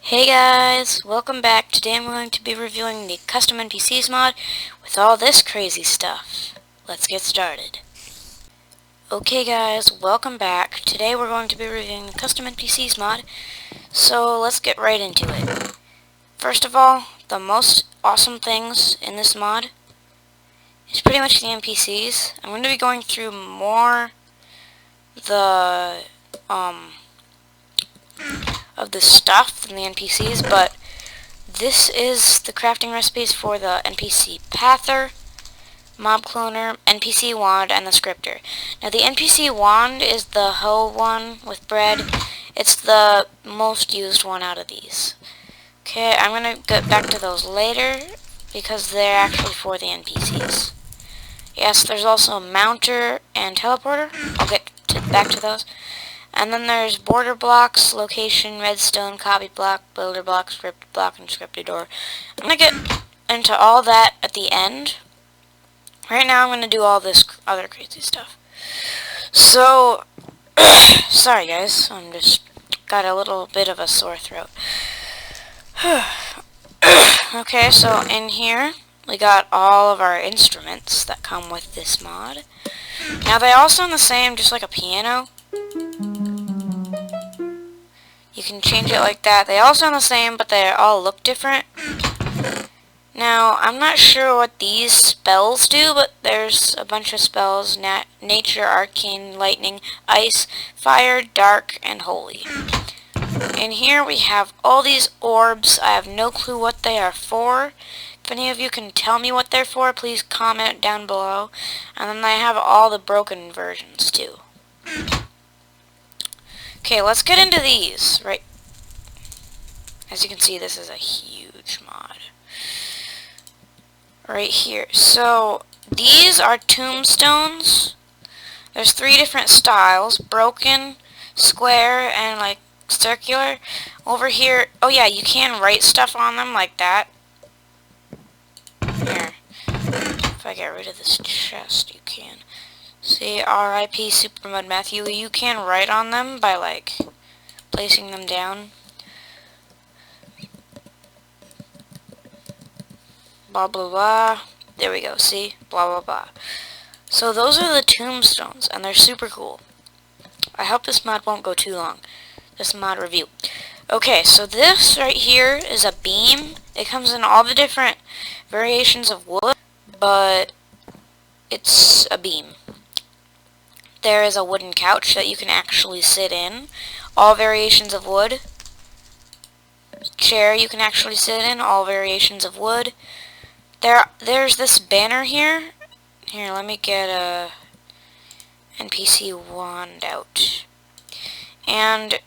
Hey guys, welcome back. Today I'm going to be reviewing the custom NPCs mod with all this crazy stuff. Let's get started. Okay guys, welcome back. Today we're going to be reviewing the custom NPCs mod, so let's get right into it. First of all, the most awesome things in this mod is pretty much the NPCs. I'm going to be going through more the of the stuff than the NPCs, but this is the crafting recipes for the NPC Pather, Mob Cloner, NPC Wand, and the Scripter. Now the NPC Wand is the hoe one with bread. It's the most used one out of these. Okay, I'm going to get back to those later because they're actually for the NPCs. Yes, there's also a Mounter and Teleporter. I'll get back to those. And then there's border blocks, location, redstone, copy block, builder block, script block, and scripted door. I'm going to get into all that at the end. Right now I'm going to do all this other crazy stuff. So, sorry guys, I'm just got a little bit of a sore throat. Okay, so in here we got all of our instruments that come with this mod. Now they all sound the same, just like a piano. You can change it like that. They all sound the same, but they all look different. Now, I'm not sure what these spells do, but there's a bunch of spells. Nature, Arcane, Lightning, Ice, Fire, Dark, and Holy. In here we have all these orbs. I have no clue what they are for. If any of you can tell me what they're for, please comment down below. And then I have all the broken versions, too. Okay, let's get into these, right? As you can see, this is a huge mod. Right here. So, these are tombstones. There's 3 different styles. Broken, square, and like circular. Over here, oh yeah, you can write stuff on them like that. Here. If I get rid of this chest, you can. See, R.I.P. Supermud Matthew. You can write on them by, like, placing them down. Blah, blah, blah. There we go, see? Blah, blah, blah. So those are the tombstones, and they're super cool. I hope this mod won't go too long. This mod review. Okay, so this right here is a beam. It comes in all the different variations of wood, but it's a beam. There is a wooden couch that you can actually sit in. All variations of wood. Chair you can actually sit in. All variations of wood. There's this banner here. Here, let me get a NPC wand out. And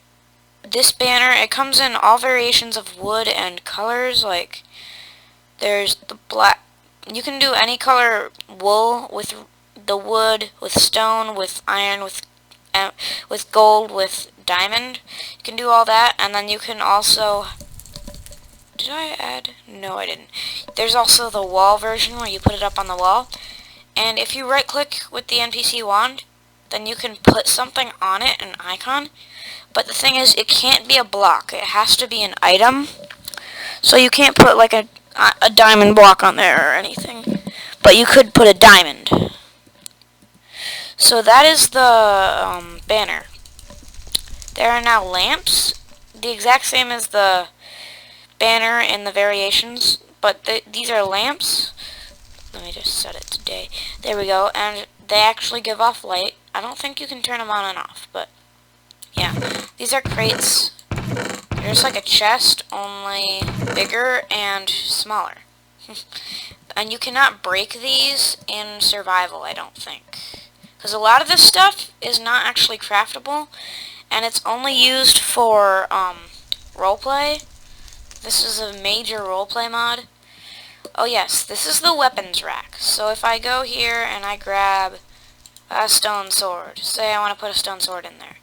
this banner, it comes in all variations of wood and colors. Like, there's the black. You can do any color wool with the wood, with stone, with iron, with gold, with diamond. You can do all that, and then you can also... Did I add? No, I didn't. There's also the wall version where you put it up on the wall. And if you right-click with the NPC wand, then you can put something on it, an icon. But the thing is, it can't be a block. It has to be an item. So you can't put like a diamond block on there or anything. But you could put a diamond. So that is the banner. There are now lamps, the exact same as the banner in the variations, but these are lamps. Let me just set it to day. There we go, and they actually give off light. I don't think you can turn them on and off, but yeah. These are crates. They're just like a chest, only bigger and smaller. And you cannot break these in survival, I don't think. Because a lot of this stuff is not actually craftable, and it's only used for roleplay. This is a major roleplay mod. Oh yes, this is the weapons rack. So if I go here and I grab a stone sword, say I want to put a stone sword in there.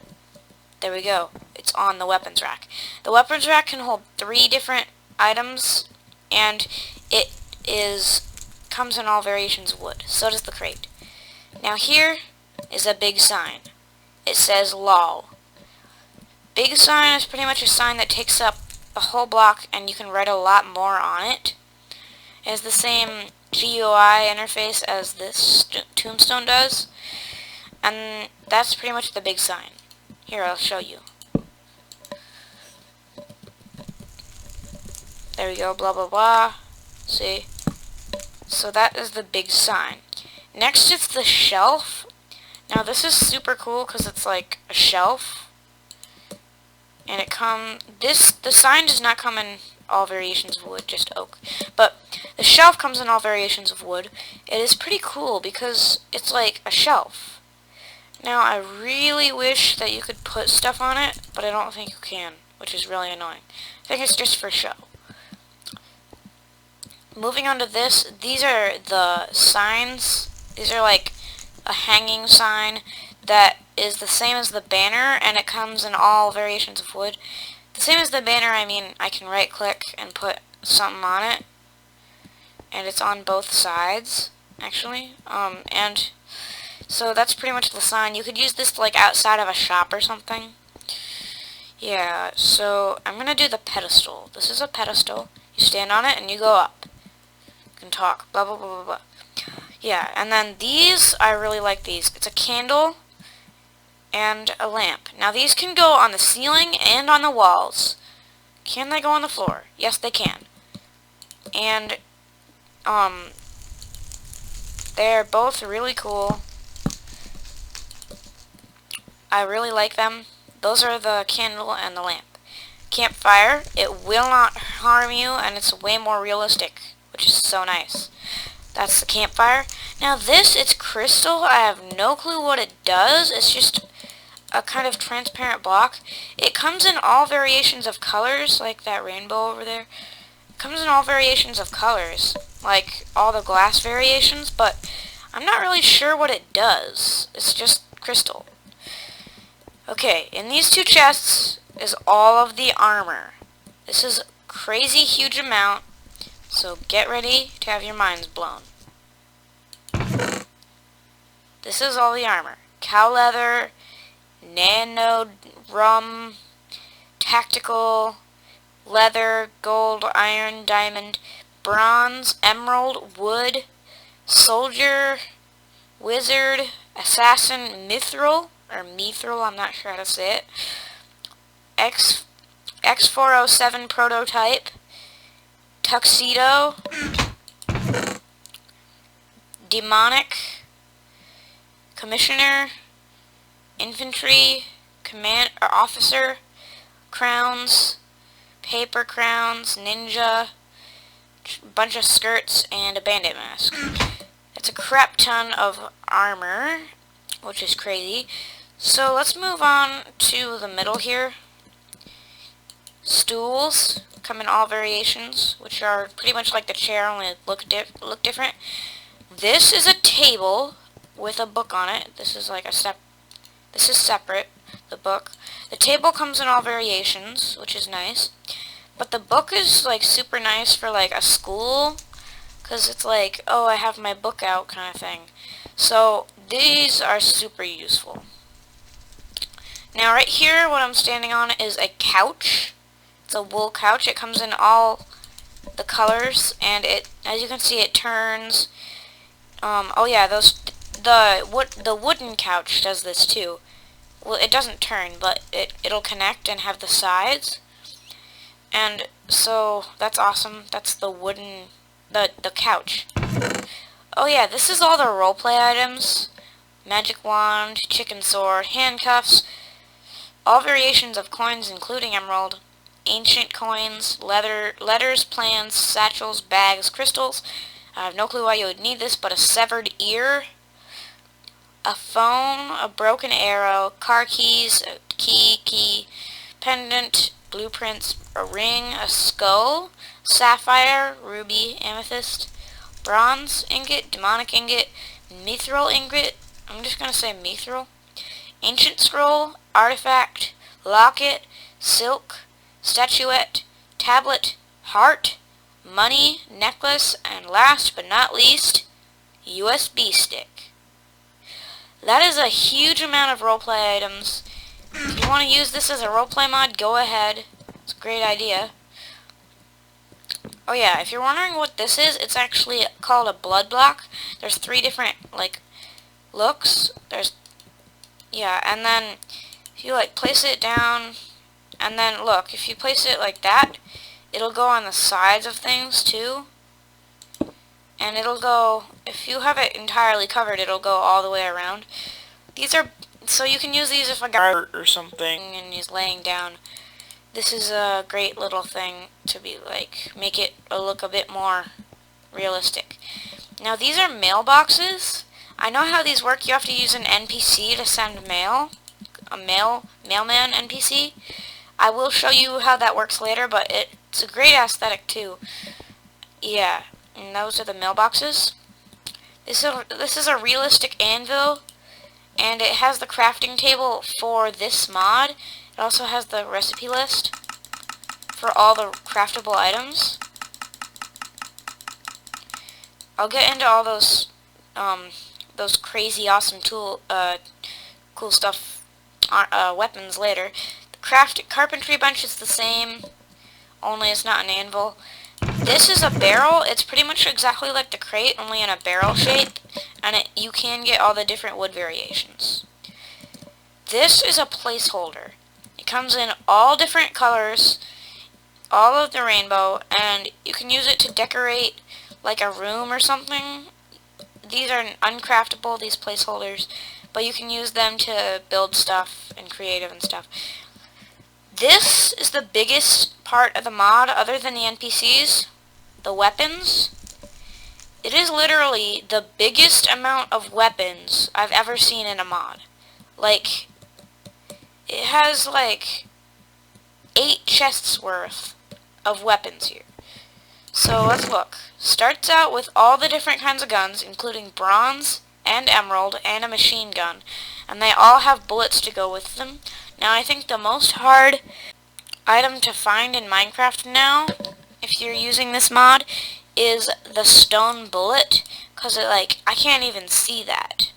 There we go. It's on the weapons rack. The weapons rack can hold 3 different items, and it comes in all variations of wood. So does the crate. Now here is a big sign. It says LOL. Big sign is pretty much a sign that takes up a whole block and you can write a lot more on it. It has the same GUI interface as this tombstone does, and that's pretty much the big sign. Here, I'll show you. There we go, blah blah blah. See? So that is the big sign. Next is the shelf. Now this is super cool because it's like a shelf, and the sign does not come in all variations of wood, just oak. But the shelf comes in all variations of wood. It is pretty cool because it's like a shelf. Now I really wish that you could put stuff on it, but I don't think you can, which is really annoying. I think it's just for show. Moving on to this, these are the signs. These are like a hanging sign that is the same as the banner, and it comes in all variations of wood. The same as the banner, I mean, I can right click and put something on it, and it's on both sides, actually. And so that's pretty much the sign. You could use this like outside of a shop or something. Yeah, so I'm gonna do the pedestal. This is a pedestal. You stand on it and you go up. You can talk, blah blah blah blah blah. Yeah, and then these, I really like these. It's a candle and a lamp. Now these can go on the ceiling and on the walls. Can they go on the floor? Yes, they can. And they're both really cool. I really like them. Those are the candle and the lamp. Campfire, it will not harm you, and it's way more realistic, which is so nice. That's the campfire. Now this, it's crystal. I have no clue what it does. It's just a kind of transparent block. It comes in all variations of colors, like that rainbow over there. It comes in all variations of colors, like all the glass variations, but I'm not really sure what it does. It's just crystal. Okay, in these two chests is all of the armor. This is a crazy huge amount, so get ready to have your minds blown. This is all the armor. Cow leather, nano, rum, tactical, leather, gold, iron, diamond, bronze, emerald, wood, soldier, wizard, assassin, mithril, or mithril, I'm not sure how to say it, X407 prototype, tuxedo, demonic, commissioner, infantry, command or officer, crowns, paper crowns, ninja, bunch of skirts, and a bandit mask. It's a crap ton of armor, which is crazy. So let's move on to the middle here. Stools come in all variations, which are pretty much like the chair, only look different. This is a table with a book on it. This is like this is separate, the book. The table comes in all variations, which is nice. But the book is like super nice for like a school, because it's like, oh, I have my book out kind of thing. So these are super useful. Now right here, what I'm standing on is a couch. It's a wool couch. It comes in all the colors, and it, as you can see, it turns. Oh yeah, the wooden couch does this too. Well, it doesn't turn, but it'll connect and have the sides. And so that's awesome. That's the wooden, the couch. Oh yeah, this is all the roleplay items. Magic wand, chicken sword, handcuffs, all variations of coins including emerald, ancient coins, letters, plans, satchels, bags, crystals. I have no clue why you would need this, but a severed ear, a phone, a broken arrow, car keys, a key, pendant, blueprints, a ring, a skull, sapphire, ruby, amethyst, bronze ingot, demonic ingot, mithril ingot, I'm just going to say mithril, ancient scroll, artifact, locket, silk, statuette, tablet, heart, money, necklace, and last but not least, USB stick. That is a huge amount of roleplay items. If you want to use this as a roleplay mod, go ahead. It's a great idea. Oh yeah, if you're wondering what this is, it's actually called a blood block. There's 3 different, like, looks. Yeah, and then if you, like, place it down, and then, look, if you place it like that, it'll go on the sides of things, too. And it'll go, if you have it entirely covered, it'll go all the way around. These are, so you can use these if a guy hurt or something and he's laying down. This is a great little thing to be, like, make it look a bit more realistic. Now, these are mailboxes. I know how these work. You have to use an NPC to send mail. A mailman NPC. I will show you how that works later, but it's a great aesthetic too. Yeah, and those are the mailboxes. This is a realistic anvil, and it has the crafting table for this mod. It also has the recipe list for all the craftable items. I'll get into all those crazy awesome cool stuff, weapons later. The carpentry bench is the same, only it's not an anvil. This is a barrel. It's pretty much exactly like the crate, only in a barrel shape, and you can get all the different wood variations. This is a placeholder. It comes in all different colors, all of the rainbow, and you can use it to decorate like a room or something. These are uncraftable, these placeholders, but you can use them to build stuff and creative and stuff. This is the biggest part of the mod other than the NPCs, the weapons. It is literally the biggest amount of weapons I've ever seen in a mod. Like, it has like 8 chests worth of weapons here. So let's look. Starts out with all the different kinds of guns, including bronze and emerald and a machine gun. And they all have bullets to go with them. Now I think the most hard item to find in Minecraft now, if you're using this mod, is the stone bullet. Because I can't even see that.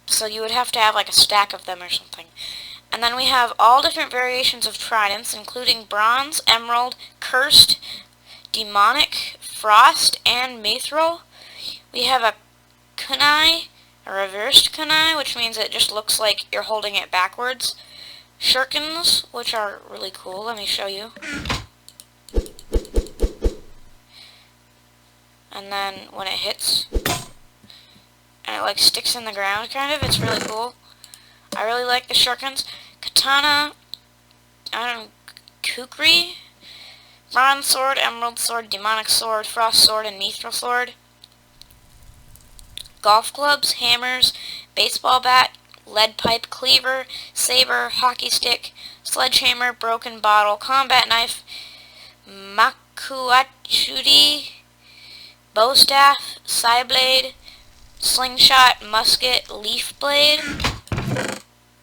So you would have to have like a stack of them or something. And then we have all different variations of tridents, including bronze, emerald, cursed, demonic, frost, and mithril. We have a kunai, a reversed kunai, which means it just looks like you're holding it backwards. Shurikens, which are really cool. Let me show you. And then when it hits, and it like sticks in the ground, kind of, it's really cool. I really like the shurikens. Katana, kukri, bronze sword, emerald sword, demonic sword, frost sword, and mithril sword. Golf clubs, hammers, baseball bat, lead pipe, cleaver, saber, hockey stick, sledgehammer, broken bottle, combat knife, makuachuri, bow staff, side blade, slingshot, musket, leaf blade.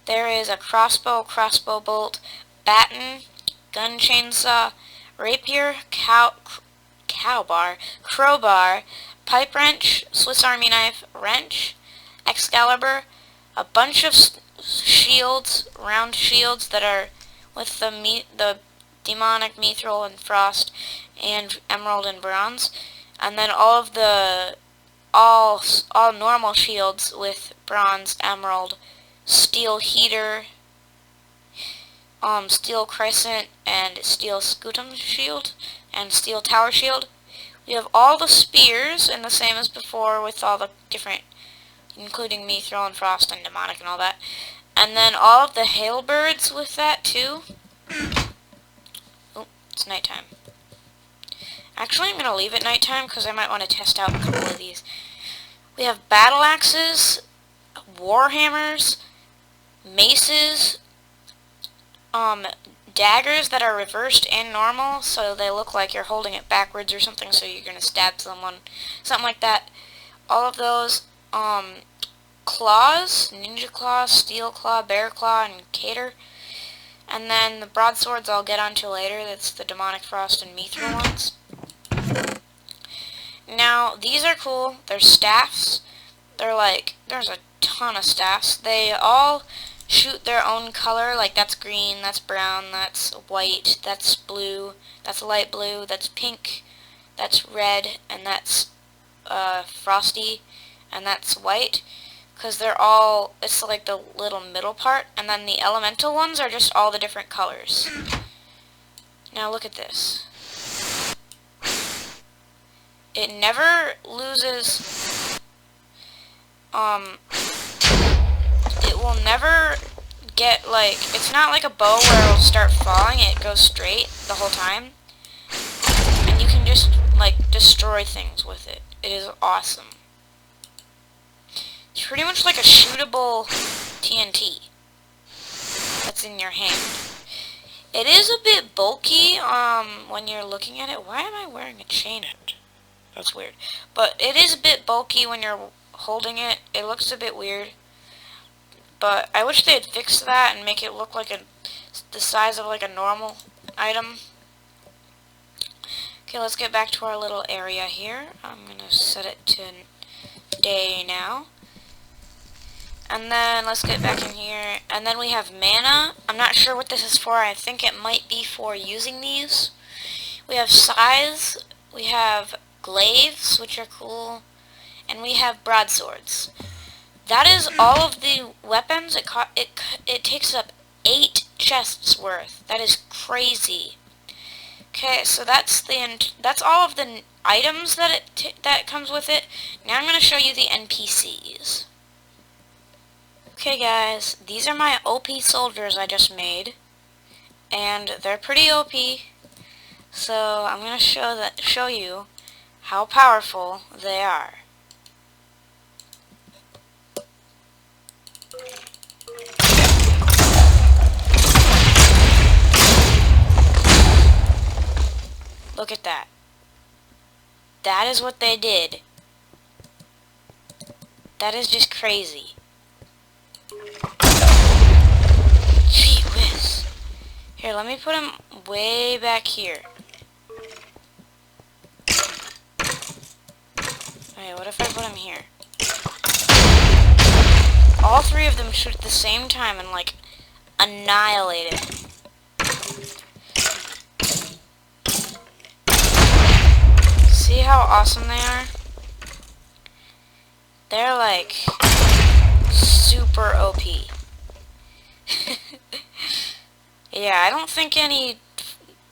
There is a crossbow, crossbow bolt, baton, gun chainsaw, rapier, crowbar, pipe wrench, Swiss Army knife, wrench, Excalibur, a bunch of shields, round shields that are with the demonic, mithril, and frost, and emerald and bronze, and then all normal shields with bronze, emerald, steel heater, steel crescent, and steel scutum shield, and steel tower shield. We have all the spears, and the same as before with all the different, including mithril and frost and demonic and all that. And then all of the halberds with that too. Oh, it's nighttime. Actually, I'm going to leave it nighttime because I might want to test out a couple of these. We have battle axes, war hammers, maces, daggers that are reversed and normal, so they look like you're holding it backwards or something, so you're gonna stab someone, something like that. All of those, claws, ninja claw, steel claw, bear claw, and cater. And then the broadswords I'll get onto later. That's the demonic frost and mithril ones. Now, these are cool. They're staffs. They're there's a ton of staffs. They all shoot their own color, like that's green, that's brown, that's white, that's blue, that's light blue, that's pink, that's red, and that's frosty, and that's white, because they're all, it's like the little middle part, and then the elemental ones are just all the different colors. Now look at this. It never loses, it will never get, like, it's not like a bow where it'll start falling, it goes straight the whole time, and you can just, like, destroy things with it. It is awesome. It's pretty much like a shootable TNT that's in your hand. It is a bit bulky when you're looking at it. Why am I wearing a chain? That's weird. But it is a bit bulky when you're holding it. It looks a bit weird. But I wish they'd fix that and make it look like the size of like a normal item. Okay, let's get back to our little area here. I'm going to set it to day now. And then let's get back in here. And then we have mana. I'm not sure what this is for. I think it might be for using these. We have size. We have glaives, which are cool. And we have broadswords. That is all of the weapons. It takes up 8 chests worth. That is crazy. Okay, so that's all of the items that comes with it. Now I'm going to show you the NPCs. Okay guys, these are my OP soldiers I just made, and they're pretty OP. So I'm going to show you how powerful they are. Look at that. That is what they did. That is just crazy. Gee whiz. Here, let me put him way back here. Okay, what if I put him here? All 3 of them shoot at the same time and, like, annihilate it. See how awesome they are? They're, like, super OP. Yeah, I don't think any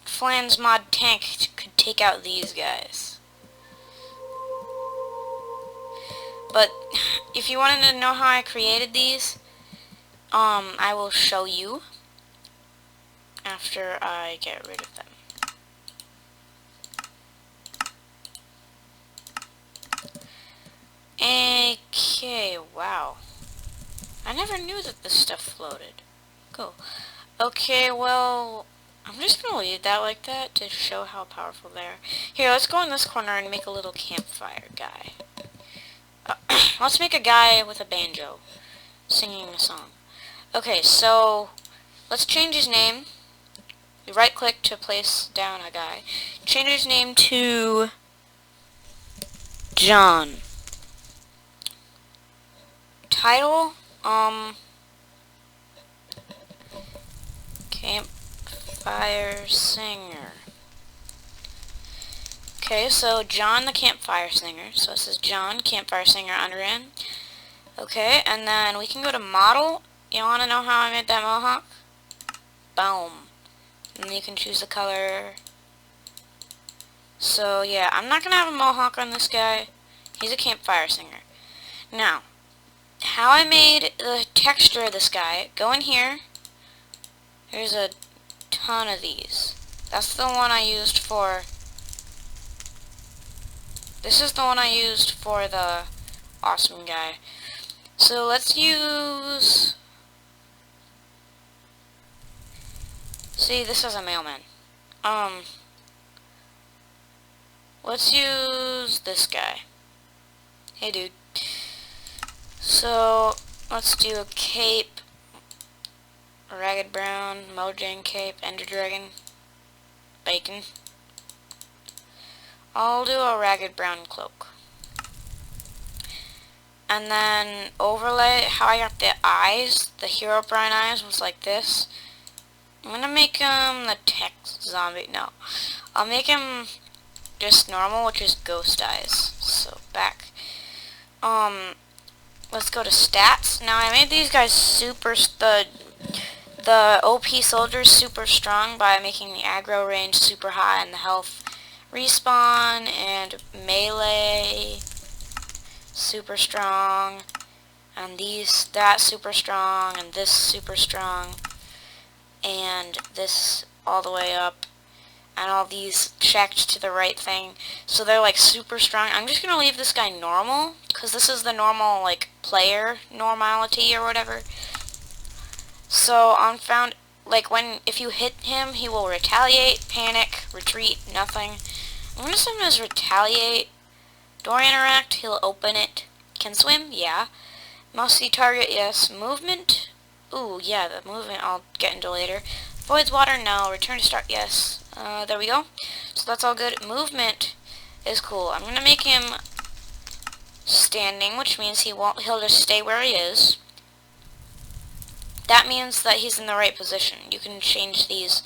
Flans mod tank could take out these guys. But if you wanted to know how I created these, I will show you after I get rid of them. Okay, wow. I never knew that this stuff floated. Cool. Okay, well, I'm just gonna leave that like that to show how powerful they are. Here, let's go in this corner and make a little campfire guy. Let's make a guy with a banjo singing a song. Okay, so let's change his name. We right click to place down a guy. Change his name to John. Title, Campfire Singer. Okay, so John the Campfire Singer. So it says John, Campfire Singer under him. Okay, and then we can go to Model. You want to know how I made that mohawk? Boom. And then you can choose the color. So, yeah, I'm not going to have a mohawk on this guy. He's a Campfire Singer. Now, how I made the texture of this guy, go in here. There's a ton of these. That's the one I used for... This is the one I used for the awesome guy. So let's use... See, this is a mailman. Let's use this guy. Hey, dude. So, let's do a cape, a ragged brown, Mojang cape, Ender Dragon, bacon. I'll do a ragged brown cloak. and then overlay how I got the eyes. The Herobrine eyes was like this. I'm gonna make him the tech zombie. No, I'll make him just normal, which is ghost eyes. So back. Let's go to stats. Now I made these guys the OP soldiers super strong by making the aggro range super high and the health respawn and melee super strong, and that super strong, and this super strong, and this all the way up, and all these checked to the right thing, so they're like super strong. I'm just gonna leave this guy normal, because this is the normal like player normality or whatever. So on found, like if you hit him, he will retaliate, panic, retreat, nothing. I'm gonna set him as retaliate. Door interact, he'll open it. Can swim, yeah. Mouse see target, yes. Movement, ooh, yeah, the movement I'll get into later. Voids water, no. Return to start, yes. There we go. So that's all good. Movement is cool. I'm gonna make him standing, which means he'll just stay where he is. That means that he's in the right position. You can change these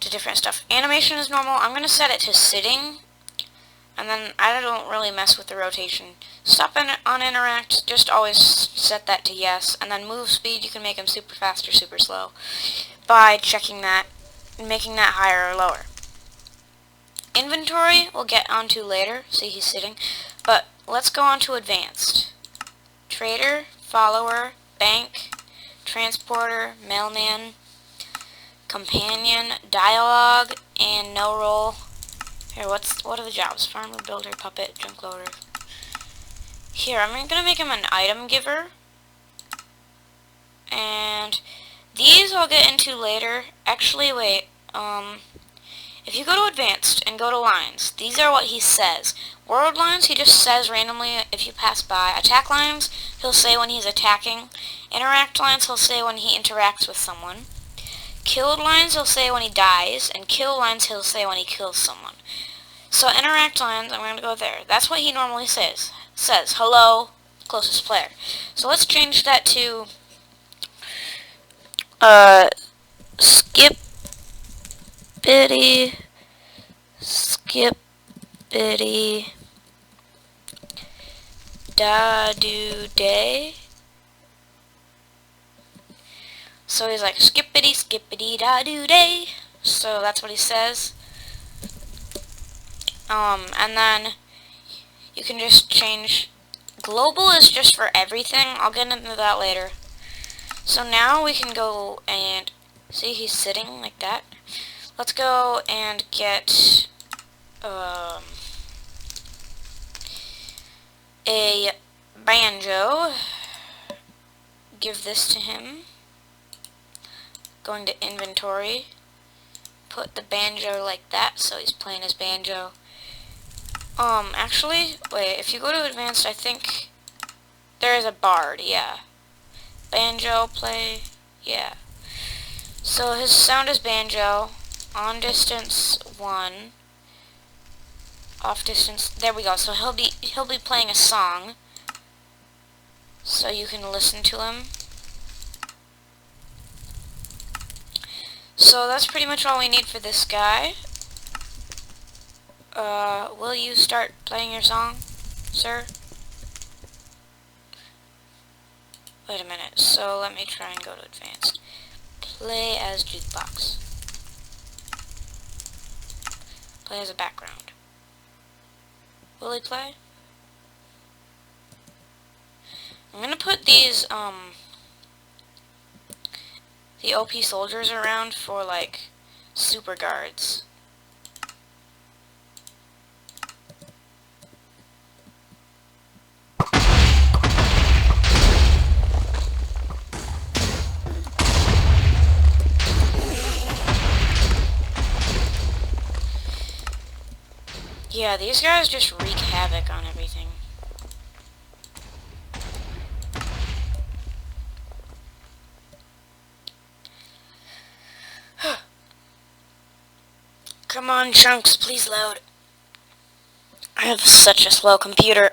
to different stuff. Animation is normal. I'm gonna set it to sitting. And then I don't really mess with the rotation. Stop on interact, just always set that to yes. And then move speed, you can make him super fast or super slow by checking that, making that higher or lower. Inventory we'll get onto later. See, he's sitting. But let's go on to advanced. Trader, follower, bank, transporter, mailman, companion, dialogue, and no role. Here, what are the jobs? Farmer, builder, puppet, junk loader. Here, I'm gonna make him an item giver. And these I'll get into later. Actually, wait. If you go to advanced and go to lines, these are what he says. Word lines, he just says randomly if you pass by. Attack lines, he'll say when he's attacking. Interact lines, he'll say when he interacts with someone. Killed lines, he'll say when he dies. And kill lines, he'll say when he kills someone. So interact lines, I'm going to go there. That's what he normally says. Says, hello, closest player. So let's change that to, skippity, da-do-day. So he's like, skippity, da-do-day. So that's what he says. And then you can just change. Global is just for everything. I'll get into that later. So now we can go and see he's sitting like that. Let's go and get a banjo. Give this to him. Going to inventory. Put the banjo like that so he's playing his banjo. Actually, wait, if you go to advanced, I think there is a bard, yeah. Banjo play, yeah. So his sound is banjo, on distance 1, off distance, there we go. So he'll be playing a song, so you can listen to him. So that's pretty much all we need for this guy. Will you start playing your song, sir? Wait a minute, so let me try and go to advanced. Play as jukebox. Play as a background. Will he play? I'm gonna put these, the OP soldiers around for, like, super guards. Yeah, these guys just wreak havoc on everything. Come on, chunks, please load. I have such a slow computer.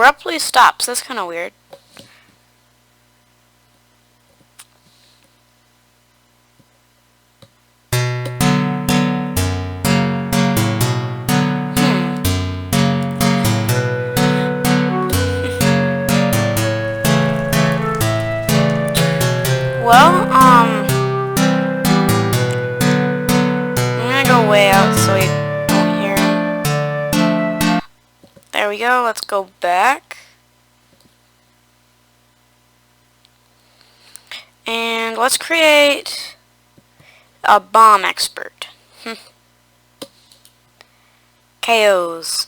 abruptly stops. That's kind of weird. Well, I'm gonna go way out so we don't hear him. There we go. Let's go back. And let's create a bomb expert. KOs.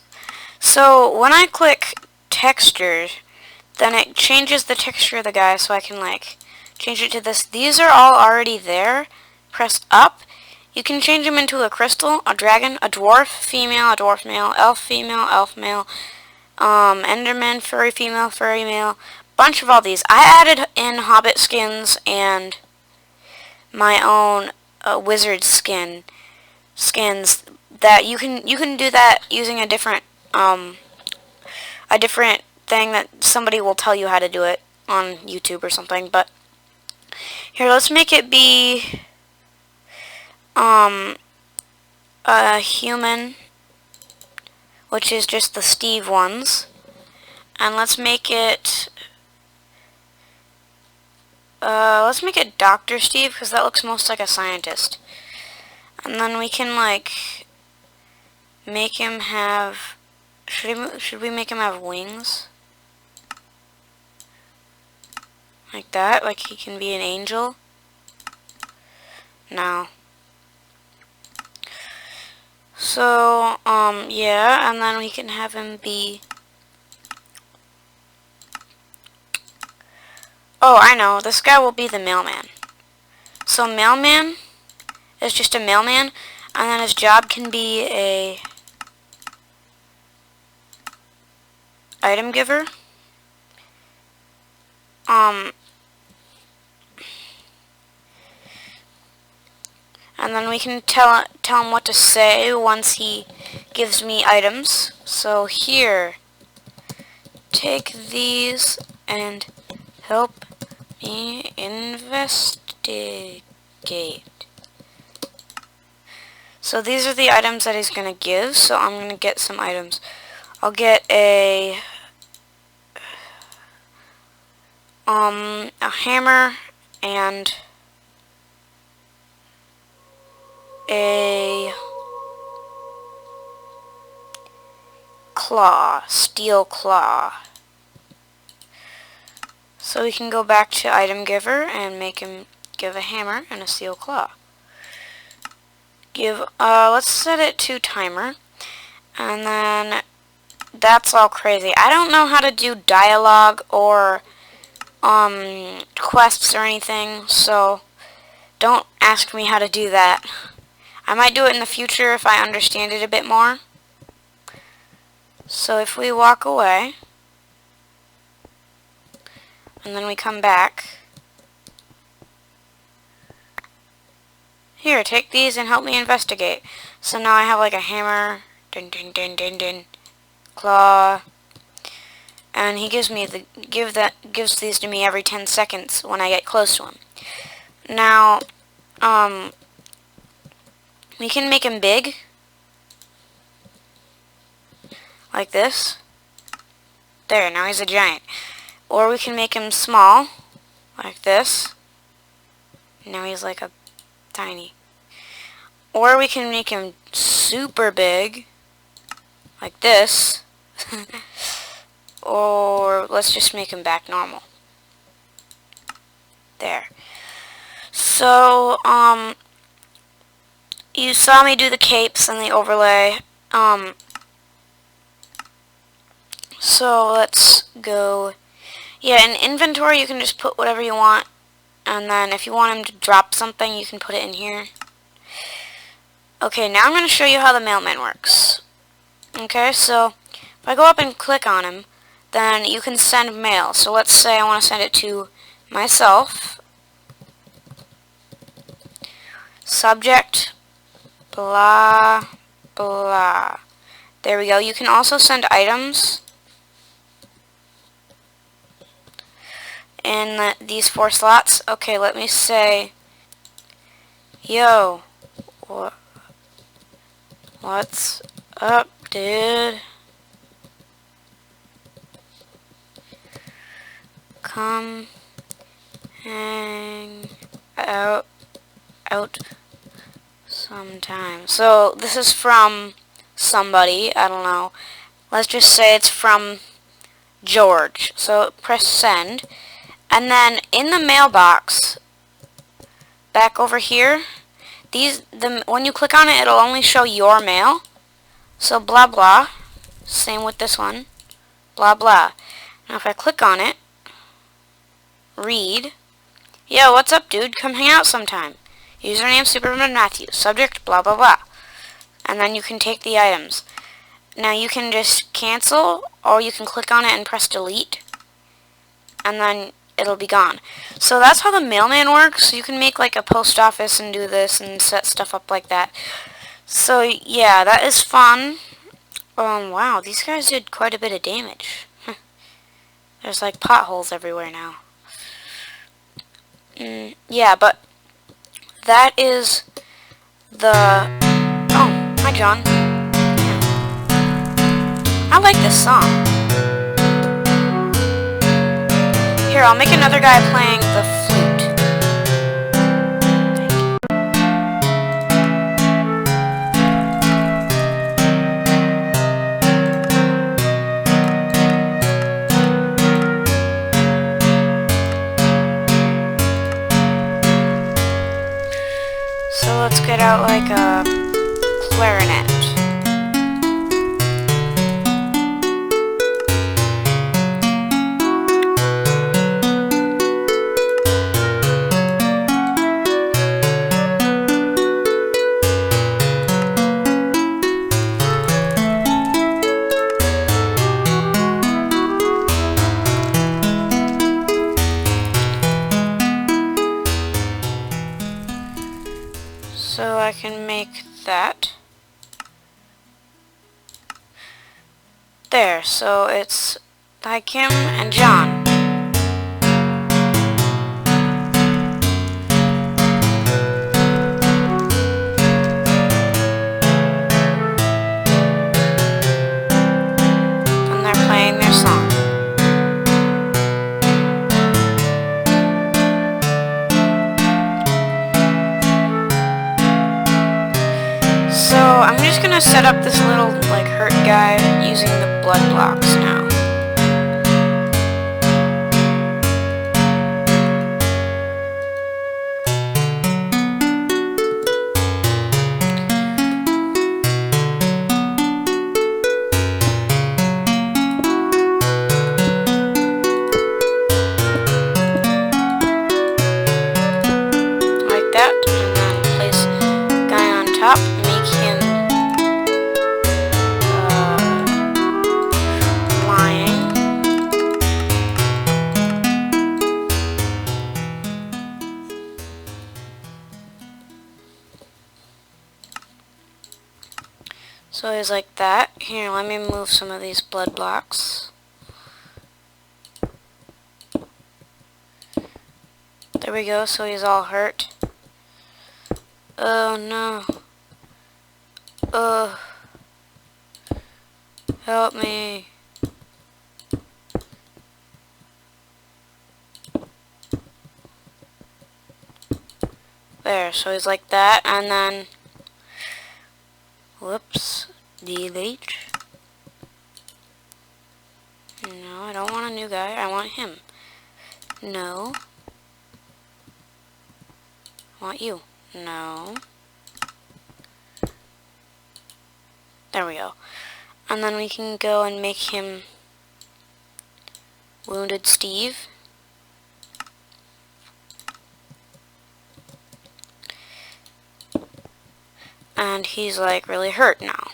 So when I click texture, then it changes the texture of the guy, so I can like change it to this. These are all already there. Press up. You can change them into a crystal, a dragon, a dwarf female, a dwarf male, elf male, enderman, furry female, furry male. Bunch of all these. I added in hobbit skins and my own wizard skins that you can do that using a different thing that somebody will tell you how to do it on YouTube or something. But here, let's make it be a human, which is just the Steve ones, and let's make it Dr. Steve, because that looks most like a scientist. And then we can like make him have, should we make him have wings? Like that, like he can be an angel? No. So, yeah, and then we can have him be... Oh, I know, this guy will be the mailman. So mailman is just a mailman, and then his job can be a item giver. And then we can tell him what to say once he gives me items. So here, take these and help me investigate. So these are the items that he's going to give, so I'm going to get some items. I'll get a hammer and a claw, steel claw. So we can go back to item giver and make him give a hammer and a steel claw. Let's set it to timer, and then that's all crazy. I don't know how to do dialogue or quests or anything, so don't ask me how to do that. I might do it in the future if I understand it a bit more. So if we walk away, and then we come back, here, take these and help me investigate. So now I have like a hammer, claw, and he gives me gives these to me every 10 seconds when I get close to him. Now, we can make him big, like this. There, now he's a giant. Or we can make him small, like this. Now he's like a tiny. Or we can make him super big, like this. Or let's just make him back normal. There. So, you saw me do the capes and the overlay. So let's go. Yeah, in inventory you can just put whatever you want, and then if you want him to drop something you can put it in here. Okay, now I'm going to show you how the mailman works. Okay, so if I go up and click on him, then you can send mail. So let's say I want to send it to myself. Subject, blah, blah. There we go. You can also send items. in these 4 slots. Okay, let me say, yo, what's up, dude? Come hang out sometime. So this is from somebody, I don't know. Let's just say it's from George. So press send. And then in the mailbox, back over here, when you click on it, it'll only show your mail. So blah blah. Same with this one. Blah blah. Now if I click on it, read. Yo, what's up, dude? Come hang out sometime. Username Superman Matthew. Subject blah blah blah. And then you can take the items. Now you can just cancel, or you can click on it and press delete, and then it'll be gone. So that's how the mailman works. You can make like a post office and do this and set stuff up like that. So yeah, that is fun. Wow, these guys did quite a bit of damage. There's like potholes everywhere now. Yeah, but that is the... Oh, hi John. I like this song. Here, I'll make another guy playing the flute. So let's get out like a clarinet. So I can make that. There, so it's like him and John. And they're playing their song. So I'm just gonna set up this little like hurt guy using the blood blocks now. Like that, and then place guy on top. So he's like that. Here, let me move some of these blood blocks. There we go, so he's all hurt. Oh no. Help me. There, so he's like that, and then... Whoops. Delete. No, I don't want a new guy. I want him. No. I want you. No. There we go. And then we can go and make him Wounded Steve. And he's like really hurt now.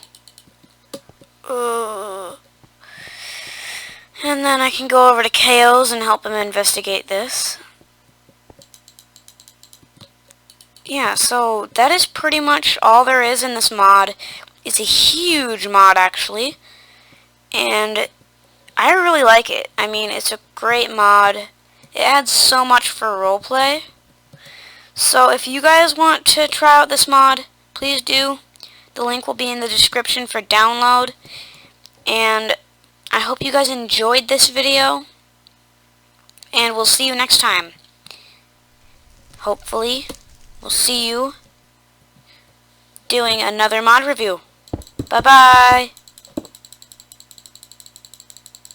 And then I can go over to KO's and help him investigate this. Yeah, so that is pretty much all there is in this mod. It's a huge mod actually, and I really like it. I mean, it's a great mod. It adds so much for roleplay. So if you guys want to try out this mod, please do. The link will be in the description for download. And I hope you guys enjoyed this video. And we'll see you next time. Hopefully, we'll see you doing another mod review. Bye-bye.